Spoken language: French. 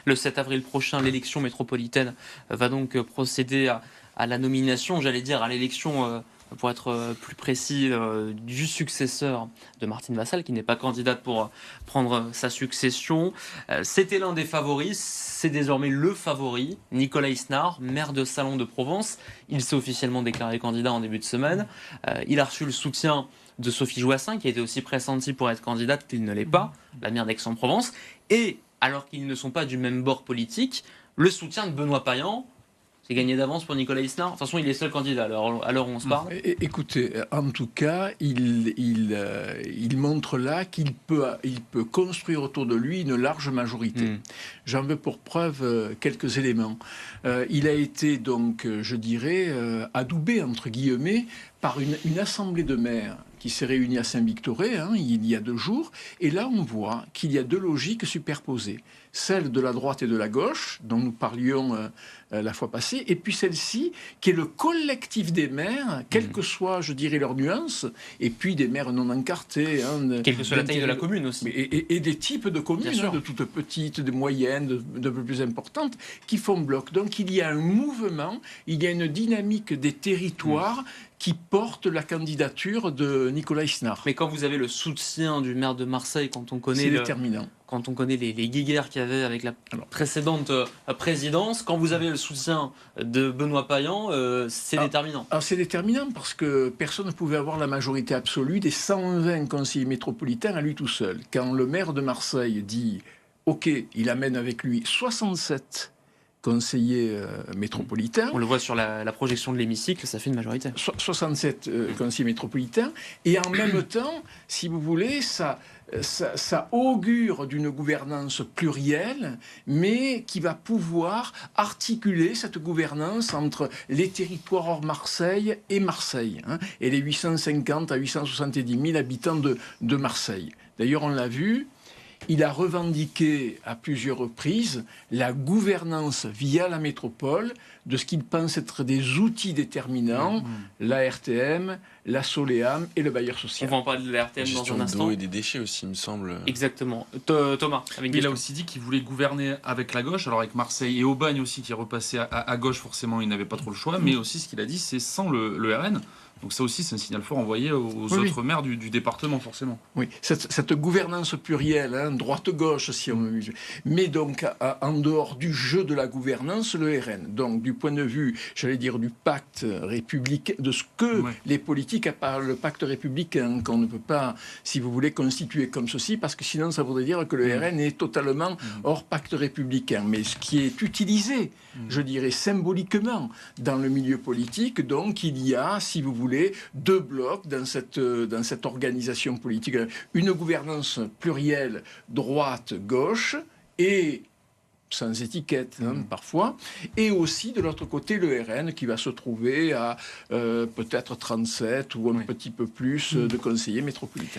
le 7 avril prochain, l'élection métropolitaine va donc procéder à la nomination, j'allais dire à l'élection, pour être plus précis, du successeur de Martine Vassal, qui n'est pas candidate pour prendre sa succession. C'était l'un des favoris, c'est désormais le favori, Nicolas Isnard, maire de Salon de Provence. Il s'est officiellement déclaré candidat en début de semaine. Il a reçu le soutien de Sophie Joissains, qui a été aussi pressentie pour être candidate, qu'il ne l'est pas, la maire d'Aix-en-Provence. Et, alors qu'ils ne sont pas du même bord politique, le soutien de Benoît Payan. C'est gagné d'avance pour Nicolas Isnard. De toute façon, il est seul candidat à l'heure où on se parle. Écoutez, en tout cas, il montre là qu'il peut construire autour de lui une large majorité. J'en veux pour preuve quelques éléments. Il a été donc, je dirais, adoubé, entre guillemets, par une assemblée de maires qui s'est réunie à Saint-Victoré il y a 2 jours. Et là, on voit qu'il y a 2 logiques superposées. Celle de la droite et de la gauche, dont nous parlions la fois passée, et puis celle-ci, qui est le collectif des maires, quelle que soit, je dirais, leur nuance, et puis des maires non encartés. Quelle que soit la taille de la commune aussi. Et des types de communes, de toutes petites, de moyennes, de plus importantes, qui font bloc. Donc il y a un mouvement, il y a une dynamique des territoires qui porte la candidature de Nicolas Isnard. Mais quand vous avez le soutien du maire de Marseille, quand on connaît déterminant. Quand on connaît les guéguerres qu'il y avait avec la précédente présidence, quand vous avez le soutien de Benoît Payan, c'est déterminant. Alors c'est déterminant parce que personne ne pouvait avoir la majorité absolue des 120 conseillers métropolitains à lui tout seul. Quand le maire de Marseille dit « OK », il amène avec lui 67 conseillers métropolitains. On le voit sur la projection de l'hémicycle, ça fait une majorité. 67 conseillers métropolitains. Et en même temps, si vous voulez, ça augure d'une gouvernance plurielle, mais qui va pouvoir articuler cette gouvernance entre les territoires hors Marseille et Marseille, et les 850 à 870 000 habitants de Marseille. D'ailleurs, on l'a vu, il a revendiqué à plusieurs reprises la gouvernance via la métropole de ce qu'il pense être des outils déterminants, la RTM, la Soleam et le bailleur social. On va en parler de la RTM dans un instant. L'eau et des déchets aussi, il me semble. Exactement. Thomas, il a aussi dit qu'il voulait gouverner avec la gauche, alors avec Marseille et Aubagne aussi, qui est repassé à gauche, forcément, il n'avait pas trop le choix, mais aussi ce qu'il a dit, c'est sans le RN. Donc ça aussi, c'est un signal fort envoyé aux autres maires du département, forcément. Oui, cette gouvernance plurielle, droite-gauche, si on veut. Mais donc, en dehors du jeu de la gouvernance, le RN. Donc, du point de vue, j'allais dire, du pacte républicain, de ce que les politiques appellent le pacte républicain, qu'on ne peut pas, si vous voulez, constituer comme ceci, parce que sinon, ça voudrait dire que le RN est totalement hors pacte républicain. Mais ce qui est utilisé, je dirais, symboliquement dans le milieu politique, donc, il y a, si vous voulez, 2 blocs dans cette organisation politique. Une gouvernance plurielle droite-gauche et sans étiquette parfois, et aussi de l'autre côté le RN qui va se trouver à peut-être 37 ou un petit peu plus de conseillers métropolitains.